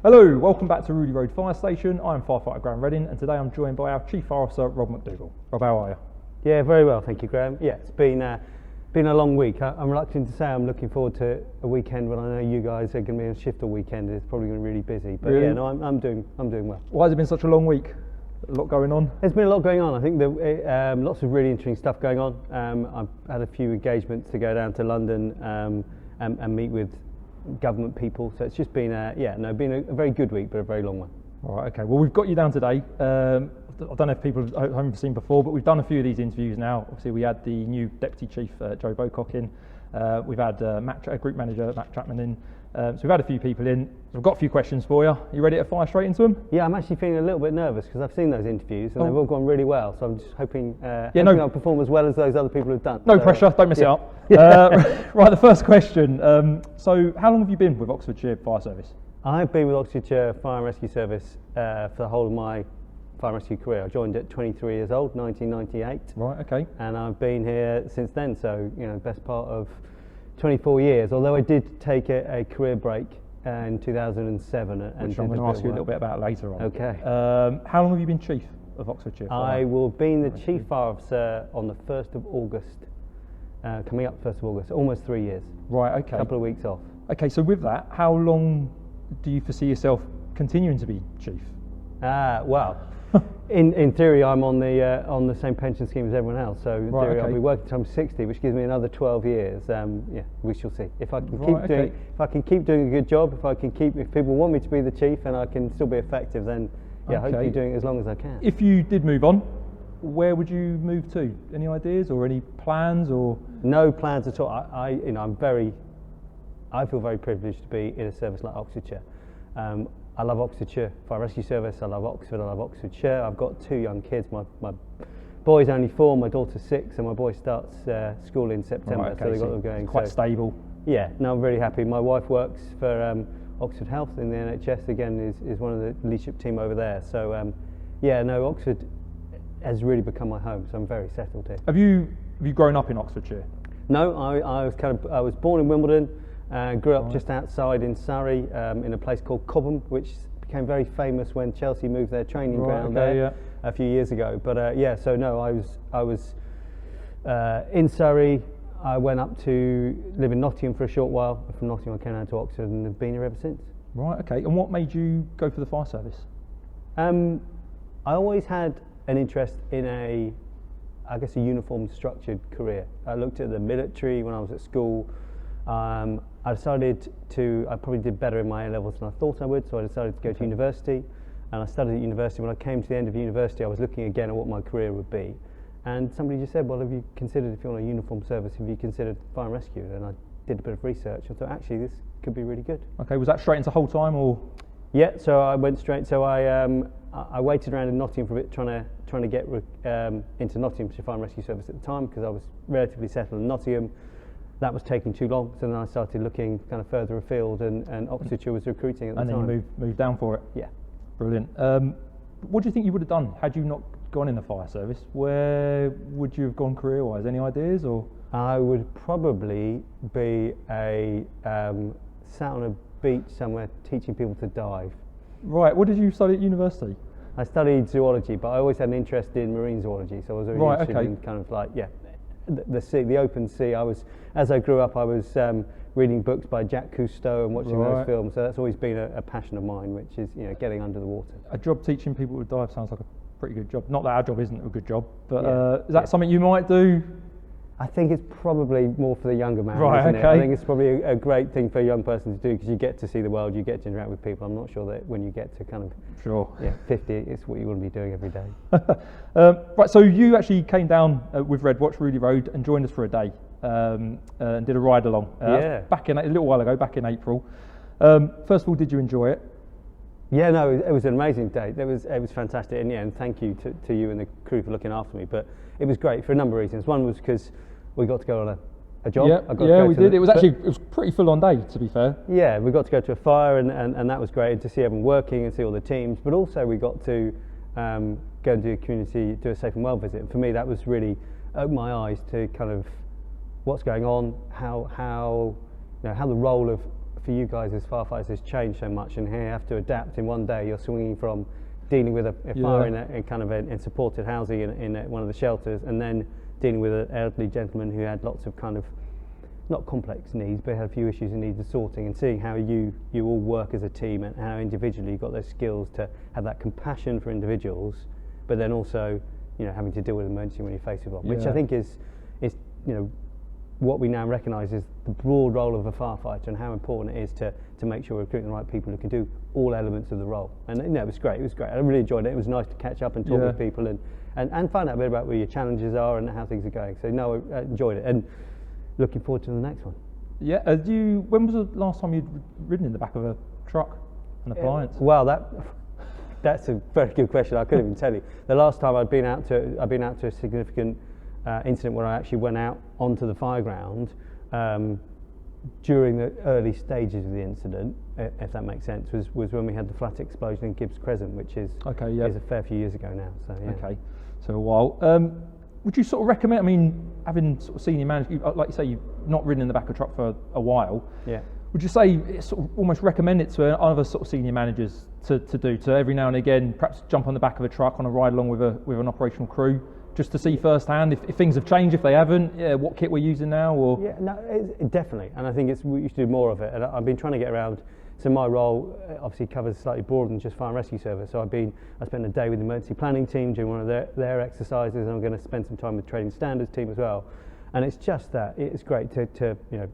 Hello, welcome back to Rudy Road Fire Station. I'm Firefighter Graham Redding, and today I'm joined by our Chief Fire Officer, Rob MacDougall. Rob, how are you? Yeah, very well, thank you, Graham. Yeah, it's been a long week. I'm reluctant to say I'm looking forward to a weekend when I know you guys are going to be on shift all weekend. It's probably going to be really busy, but really? Yeah, no, I'm doing well. Why has it been such a long week? A lot going on? There's been a lot going on. I think lots of really interesting stuff going on. I've had a few engagements to go down to London and meet with government people, so it's just been been a very good week, but a very long one. All right, okay. Well, we've got you down today. I don't know if people haven't seen before, but we've done a few of these interviews now. Obviously, we had the new Deputy Chief, Joe Bocock, in. We've had Group Manager Matt Chapman in. So we've had a few people in. We've got a few questions for you. Are you ready to fire straight into them? Yeah, I'm actually feeling a little bit nervous because I've seen those interviews and they've all gone really well. So I'm just hoping I'll perform as well as those other people have done. No pressure, don't mess it up. Right, the first question. So how long have you been with Oxfordshire Fire Service? I've been with Oxfordshire Fire and Rescue Service for the whole of my fire and rescue career. I joined at 23 years old, 1998. Right, okay. And I've been here since then, so best part of 24 years, although I did take a career break in 2007. Which I'm going to ask you a little bit about later on. Okay. How long have you been Chief of Oxfordshire? I will have been the Chief Fire Officer on the 1st of August, coming up 1st of August, almost 3 years. Right, okay. A couple of weeks off. Okay, so with that, how long do you foresee yourself continuing to be Chief? Well, in theory, I'm on the same pension scheme as everyone else. So in theory, I'll be working until I'm 60, which gives me another 12 years. We shall see. If I can keep doing a good job, if people want me to be the chief and I can still be effective, then hopefully doing it as long as I can. If you did move on, where would you move to? Any ideas or any plans or? No plans at all. I feel very privileged to be in a service like Oxfordshire. I love Oxfordshire Fire Rescue Service. I love Oxford. I love Oxfordshire. I've got 2 young kids. My boy's only 4, my daughter's 6, and my boy starts school in September. Right, okay, so they've got them going. Quite stable. Yeah, no, I'm really happy. My wife works for Oxford Health in the NHS. Again, is one of the leadership team over there. So Oxford has really become my home. So I'm very settled here. Have you grown up in Oxfordshire? No, I was born in Wimbledon. Grew up just outside in Surrey, in a place called Cobham, which became very famous when Chelsea moved their training ground there a few years ago. But I was in Surrey. I went up to live in Nottingham for a short while. From Nottingham, I came down to Oxford and have been here ever since. Right. Okay. And what made you go for the fire service? I always had an interest in a uniformed, structured career. I looked at the military when I was at school. I decided I probably did better in my A-levels than I thought I would, so I decided to go to university, and I studied at university. When I came to the end of university, I was looking again at what my career would be, and somebody just said, well, have you considered, if you're on a uniform service, have you considered fire and rescue? And I did a bit of research, and thought, actually, this could be really good. Okay, was that straight into whole time, or? Yeah, so I went straight, so I waited around in Nottingham for a bit, trying to get into Nottinghamshire Fire and Rescue Service at the time, because I was relatively settled in Nottingham. That was taking too long, so then I started looking kind of further afield, and Oxfordshire was recruiting at the time. And then you moved down for it? Yeah. Brilliant. What do you think you would have done had you not gone in the fire service? Where would you have gone career-wise? Any ideas? Or? I would probably be sat on a beach somewhere teaching people to dive. Right, what did you study at university? I studied zoology, but I always had an interest in marine zoology, so I was really interested in kind of like, the sea, the open sea. As I grew up, I was reading books by Jacques Cousteau and watching those films. So that's always been a passion of mine, which is getting under the water. A job teaching people to dive sounds like a pretty good job. Not that our job isn't a good job, but is that something you might do? I think it's probably more for the younger man, isn't it? I think it's probably a great thing for a young person to do, because you get to see the world, you get to interact with people. I'm not sure that when you get to kind of 50, it's what you want to be doing every day. Right, so you actually came down with Red Watch Rudy Road and joined us for a day and did a ride along. Back in a little while ago, back in April. First of all, did you enjoy it? Yeah, no, it was an amazing day. It was fantastic, and thank you to you and the crew for looking after me. But it was great for a number of reasons. One was because we got to go on a job. We did. It was pretty full on day, to be fair. Yeah, we got to go to a fire, and that was great, and to see everyone working and see all the teams. But also we got to go and do a safe and well visit. And for me, that was really opened my eyes to kind of what's going on, how the role of for you guys as firefighters has changed so much, and here you have to adapt. In one day, you're swinging from dealing with a fire in supported housing in one of the shelters, and then dealing with an elderly gentleman who had lots of kind of not complex needs, but had a few issues and needed sorting, and seeing how you all work as a team and how individually you've got those skills to have that compassion for individuals, but then also, you know, having to deal with emergency when you're faced with one, which I think is you know, what we now recognise is the broad role of a firefighter and how important it is to make sure we're recruiting the right people who can do all elements of the role. And you know, it was great. I really enjoyed it. It was nice to catch up and talk with people and find out a bit about where your challenges are and how things are going. So no, I enjoyed it and looking forward to the next one. Yeah. When was the last time you'd ridden in the back of a truck, an appliance? Well, that's a very good question. I couldn't even tell you. The last time I've been out to a significant incident where I actually went out onto the fireground during the early stages of the incident, if that makes sense, was when we had the flat explosion in Gibbs Crescent, which is a fair few years ago now. So yeah. Okay, so a while. Would you sort of recommend? I mean, having sort of senior managers, like you say, you've not ridden in the back of a truck for a while. Yeah. Would you say sort of almost recommend it to other sort of senior managers to do, to every now and again perhaps jump on the back of a truck on a ride along with an operational crew, just to see firsthand if things have changed, if they haven't, what kit we're using now, or definitely. And I think we should do more of it. And I've been trying to get around. So my role obviously covers slightly broader than just fire and rescue service. So I spent a day with the emergency planning team doing one of their exercises, and I'm going to spend some time with the training standards team as well. And it's just that it's great to you know,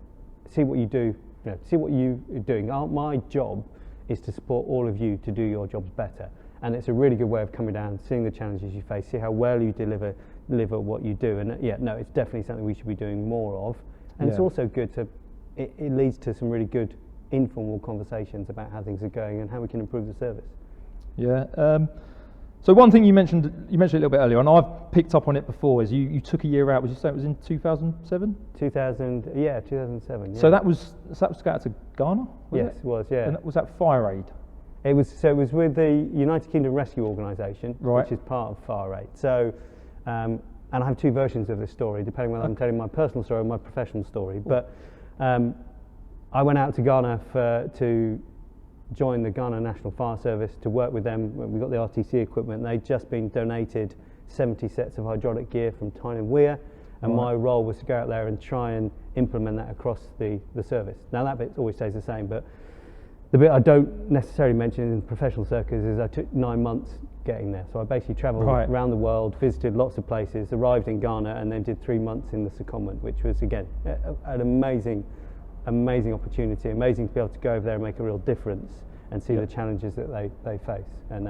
see what you do, you know, see what you're doing. My job is to support all of you to do your jobs better. And it's a really good way of coming down, seeing the challenges you face, see how well you deliver what you do. And it's definitely something we should be doing more of. And it's also good it leads to some really good informal conversations about how things are going and how we can improve the service. Yeah. So one thing you mentioned a little bit earlier, and I've picked up on it before, is you took a year out. Would you say it was in 2007? 2007. Yeah. So that was to go out to Ghana? Yes, it was. Yeah. And was that Fire Aid? It was with the United Kingdom Rescue Organisation, which is part of Fire Aid. So, and I have two versions of this story, depending whether I'm telling my personal story or my professional story. But I went out to Ghana to join the Ghana National Fire Service to work with them. We got the RTC equipment. They'd just been donated 70 sets of hydraulic gear from Tyne and Weir, and my role was to go out there and try and implement that across the service. Now that bit always stays the same, but the bit I don't necessarily mention in professional circles is I took 9 months getting there. So I basically travelled around the world, visited lots of places, arrived in Ghana, and then did 3 months in the secondment, which was again an amazing opportunity, amazing to be able to go over there and make a real difference and see the challenges that they face. And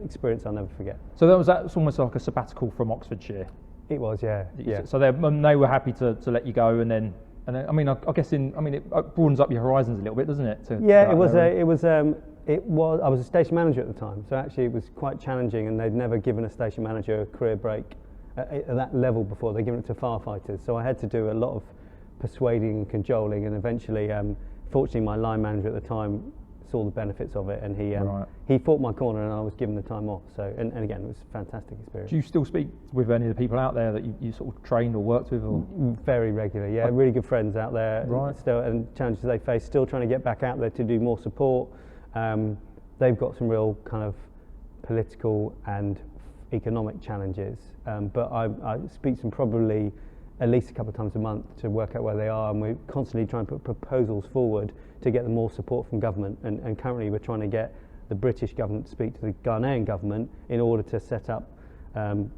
experience I'll never forget. So that's almost like a sabbatical from Oxfordshire. It was, yeah. So they were happy to let you go, and then I mean, I guess it broadens up your horizons a little bit, doesn't it? I was a station manager at the time, so actually it was quite challenging, and they'd never given a station manager a career break at that level before. They'd given it to firefighters, so I had to do a lot of persuading and cajoling, and eventually, fortunately, my line manager at the time saw the benefits of it, and he fought my corner, and I was given the time off. So, and again, it was a fantastic experience. Do you still speak with any of the people out there that you sort of trained or worked with? Or? Very regularly, yeah. Really good friends out there, still, and challenges they face. Still trying to get back out there to do more support. They've got some real kind of political and economic challenges, but I speak to them probably at least a couple of times a month to work out where they are, and we're constantly trying to put proposals forward to get them more support from government, and currently we're trying to get the British government to speak to the Ghanaian government in order to set up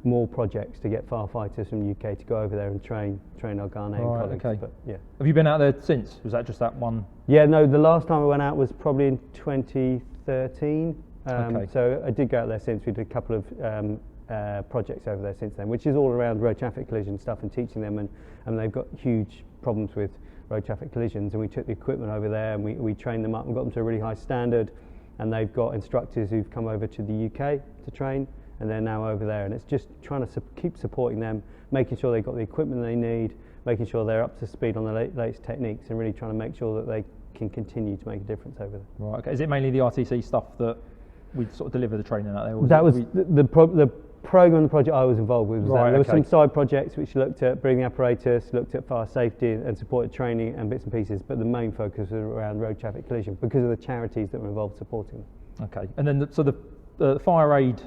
more projects to get firefighters from the UK to go over there and train our Ghanaian colleagues. Okay. But, yeah. Have you been out there since? Was that just that one? Yeah, no, the last time I went out was probably in 2013. So I did go out there since. We did a couple of projects over there since then, which is all around road traffic collision stuff and teaching them, and they've got huge problems with road traffic collisions, and we took the equipment over there and we trained them up and got them to a really high standard, and they've got instructors who've come over to the UK to train, and they're now over there, and it's just trying to keep supporting them, making sure they've got the equipment they need, making sure they're up to speed on the latest techniques, and really trying to make sure that they can continue to make a difference over there. Right, okay. Is it mainly the RTC stuff that we sort of deliver the training out there? That was the program, the project I was involved with was Right, that. There were okay. some side projects which looked at bringing apparatus, looked at fire safety and supported training and bits and pieces, but the main focus was around road traffic collision because of the charities that were involved supporting them. Okay, and then the fire aid,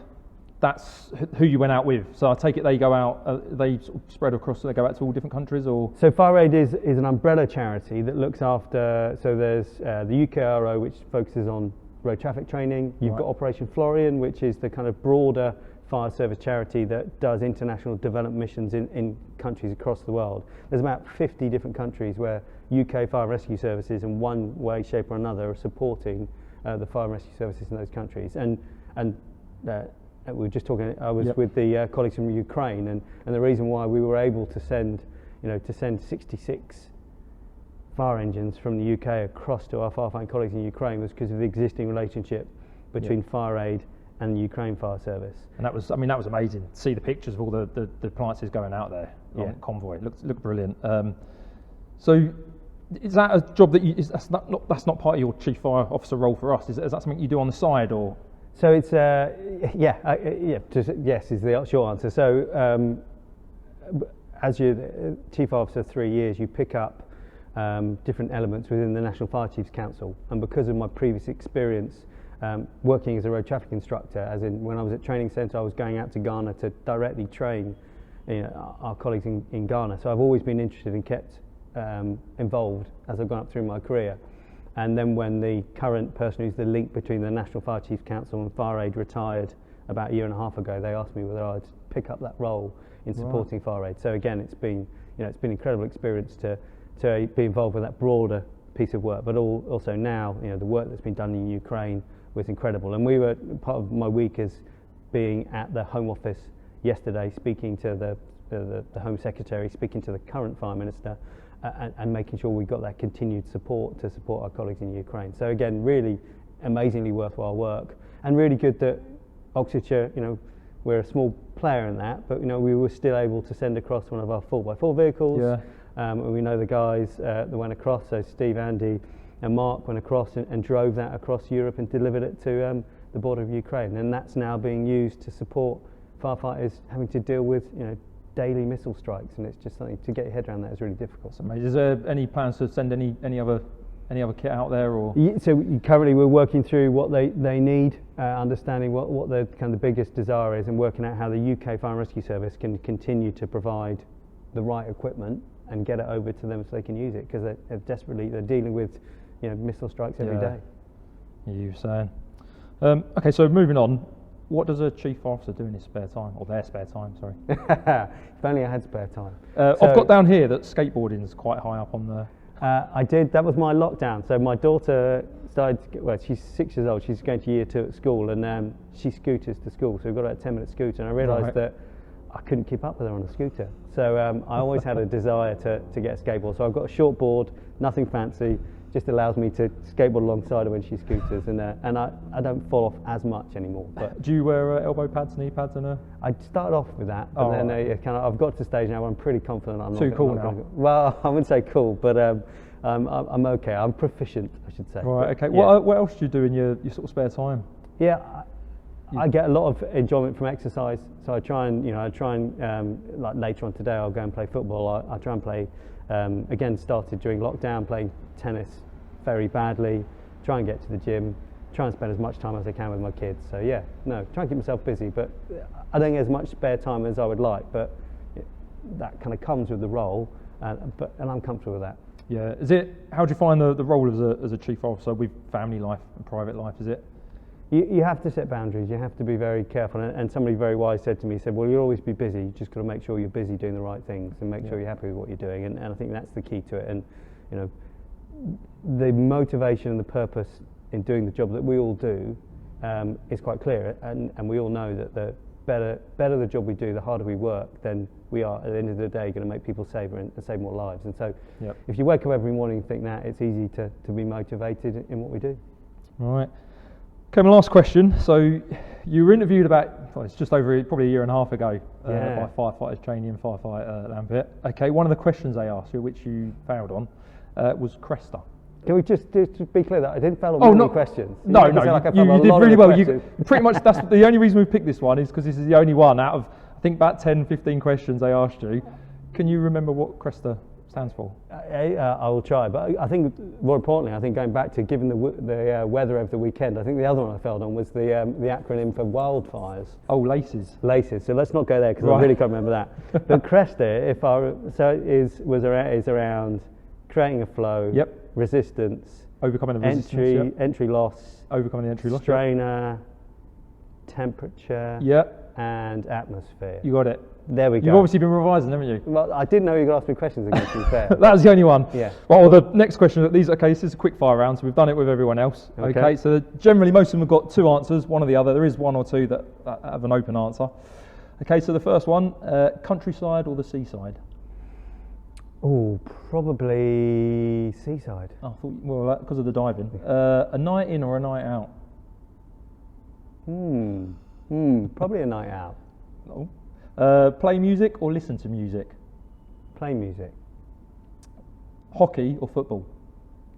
that's who you went out with. So I take it they go out, they sort of spread across, so they go out to all different countries, or? So Fire Aid is an umbrella charity that looks after, so there's the UKRO, which focuses on road traffic training. You've got Operation Florian, which is the kind of broader fire service charity that does international development missions in countries across the world. There's about 50 different countries where UK fire and rescue services in one way, shape or another are supporting the fire and rescue services in those countries. And we were just talking, I was with the colleagues from Ukraine, and the reason why we were able to send 66 fire engines from the UK across to our firefighting colleagues in Ukraine was because of the existing relationship between Fire Aid and the Ukraine Fire Service. And that was amazing to see the pictures of all the appliances going out there on convoy. It looked brilliant. So is that a job that that's not part of your chief fire officer role for us? Is that something you do on the side, or? So it's yes is the short answer. So as you're chief officer 3 years, you pick up different elements within the National Fire Chiefs Council, and because of my previous experience working as a road traffic instructor, as in when I was at training centre, I was going out to Ghana to directly train our colleagues in Ghana. So I've always been interested and kept involved as I've gone up through my career. And then when the current person who's the link between the National Fire Chiefs Council and Fire Aid retired about a year and a half ago, they asked me whether I'd pick up that role in supporting Fire Aid. So again, it's been an incredible experience to be involved with that broader piece of work, but also now the work that's been done in Ukraine was incredible. And we were part of my week as being at the Home Office yesterday, speaking to the Home Secretary, speaking to the current Fire Minister, and making sure we got that continued support to support our colleagues in Ukraine. So again, really amazingly worthwhile work, and really good that Oxfordshire, we're a small player in that, but we were still able to send across one of our 4x4 vehicles. And we know the guys that went across, so Steve, Andy and Mark went across and drove that across Europe and delivered it to the border of Ukraine, and that's now being used to support firefighters having to deal with daily missile strikes, and it's just something to get your head around that is really difficult. Is there any plans to send any other kit out there, or? So currently we're working through what they need, understanding what the kind of the biggest desire is, and working out how the UK Fire and Rescue Service can continue to provide the right equipment and get it over to them so they can use it, because they're dealing with missile strikes every day. You were saying. Okay, so moving on. What does a chief officer do in his spare time, or their spare time? Sorry. If only I had spare time. I've got down here that skateboarding is quite high up on the. I did. That was my lockdown. So my daughter started. Well, she's 6 years old. She's going to year 2 at school, and she scooters to school. So we've got a 10-minute scooter, and I realised that I couldn't keep up with her on a scooter. So I always had a desire to get a skateboard. So I've got a short board, nothing fancy. Just allows me to skateboard alongside her when she scooters, and I don't fall off as much anymore. But do you wear elbow pads, knee pads, and I started off with that, but then I've got to the stage now where I'm pretty confident I'm too not cool not now. Well, I wouldn't say cool, but I'm okay. I'm proficient, I should say. Right. Okay. Yeah. What else do you do in your sort of spare time? Yeah, I get a lot of enjoyment from exercise. So I try and like later on today I'll go and play football. I try and play. Again, started during lockdown playing tennis very badly, try and get to the gym, try and spend as much time as I can with my kids. So try and keep myself busy, but I don't get as much spare time as I would like, but that kind of comes with the role, and I'm comfortable with that. Yeah, how do you find the role as a chief officer with family life and private life, is it? You have to set boundaries, you have to be very careful, and somebody very wise said to me, well, you'll always be busy, you just got to make sure you're busy doing the right things and make sure you're happy with what you're doing, and I think that's the key to it. And the motivation and the purpose in doing the job that we all do is quite clear, and we all know that the better the job we do, the harder we work, then we are at the end of the day going to make people safer and save more lives. And so if you wake up every morning and think that, it's easy to be motivated in what we do. All right. Okay, my last question. So you were interviewed it's just over probably a year and a half ago by firefighters training in firefight Lambert. Okay, one of the questions they asked you, which you failed on, was Cresta. Can we just be clear that I didn't fail on many questions? No, you did really well. You pretty much, that's the only reason we picked this one is because this is the only one out of, I think, about 10, 15 questions they asked you. Can you remember what Cresta stands for? I will try, but I think more importantly, I think going back to given the weather over the weekend, I think the other one I failed on was the acronym for wildfires. Oh, LACES. LACES. So let's not go there because I really can't remember that. But Cresta, is around creating a flow, resistance, overcoming the resistance, entry loss, overcoming the entry loss, strainer, temperature, and atmosphere. You got it. There we go. You've obviously been revising, haven't you? Well, I didn't know you could ask me questions again, to be fair. That was the only one. Yeah. Well, the next question, these are cases, a quick fire round, so we've done it with everyone else. Okay, so generally most of them have got two answers, one or the other. There is one or two that have an open answer. Okay, so the first one, countryside or the seaside? Oh, probably seaside. I thought, well, because of the diving. A night in or a night out? Probably a night out. No. Play music or listen to music? Play music. Hockey or football?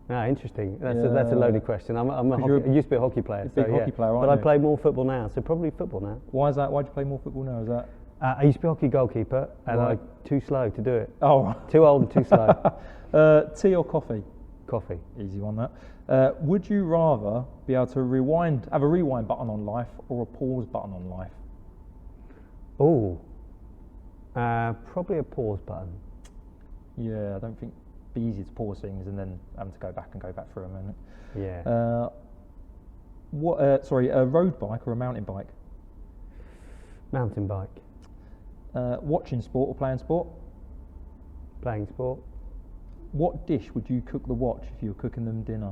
Interesting. That's a loaded question. I used to be a hockey player. Hockey player, but I play more football now, so probably football now. Why is that? Why do you play more football now? Is that? I used to be a hockey goalkeeper, and I'm too slow to do it. Oh, too old and too slow. Tea or coffee? Coffee. Easy one, that. Would you rather be able to have a rewind button on life or a pause button on life? Oh, probably a pause button. Yeah, I don't think it'd be easy to pause things and then having to go back through them, isn't it? Yeah. A road bike or a mountain bike? Mountain bike. Watching sport or playing sport? Playing sport. What dish would you cook the watch if you were cooking them dinner?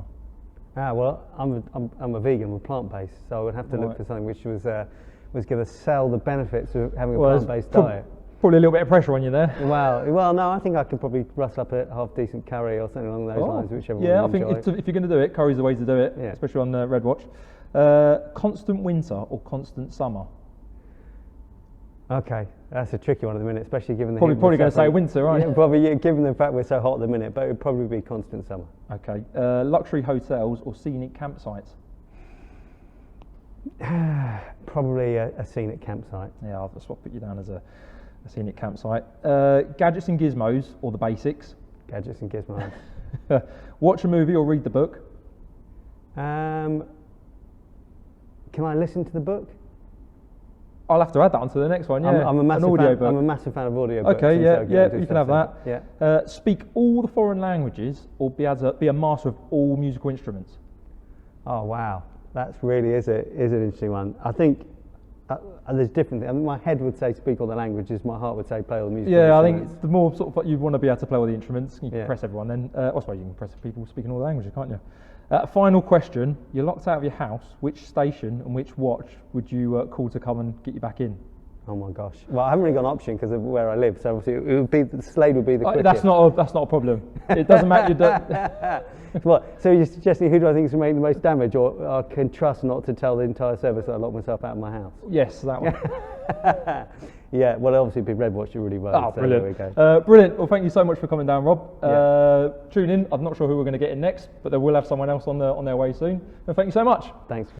Well, I'm a vegan, we're plant-based, so I would have to look for something which was going to sell the benefits of having a plant-based diet. Probably a little bit of pressure on you there. Well, no, I think I could probably rustle up a half-decent curry or something along those lines, whichever one you I think if you're going to do it, curry's the way to do it, especially on the Red Watch. Constant winter or constant summer? Okay, that's a tricky one at the minute, especially given the probably going to say winter, right? Yeah, probably given the fact we're so hot at the minute, but it would probably be constant summer. Okay, luxury hotels or scenic campsites? Probably a scenic campsite. Yeah, I'll just put you down as a scenic campsite. Gadgets and gizmos or the basics? Gadgets and gizmos. Watch a movie or read the book? Can I listen to the book? I'll have to add that onto the next one. Yeah, I'm a massive fan of audiobooks. Okay, yeah, you can have that. Yeah. Speak all the foreign languages or be a master of all musical instruments? Oh wow, that's really is an interesting one. I think there's different things. I mean, my head would say speak all the languages. My heart would say play all the musical instruments. Yeah, I think it's the more sort of you want to be able to play all the instruments. You can press everyone. Then I suppose you can press people speaking all the languages, can't you? Final question, you're locked out of your house, which station and which watch would you call to come and get you back in? Oh my gosh. Well, I haven't really got an option because of where I live, so obviously it would be, the Slade would be the quickest. That's not a problem. It doesn't matter. What, so you're suggesting who do I think is going to make the most damage, or I can trust not to tell the entire service that I locked myself out of my house? Yes, that one. Yeah, well, obviously people Red Watch you really well. Oh, so brilliant. There we go. Brilliant. Well, thank you so much for coming down, Rob. Tune in. I'm not sure who we're going to get in next, but we'll have someone else on their way soon. And thank you so much. Thanks.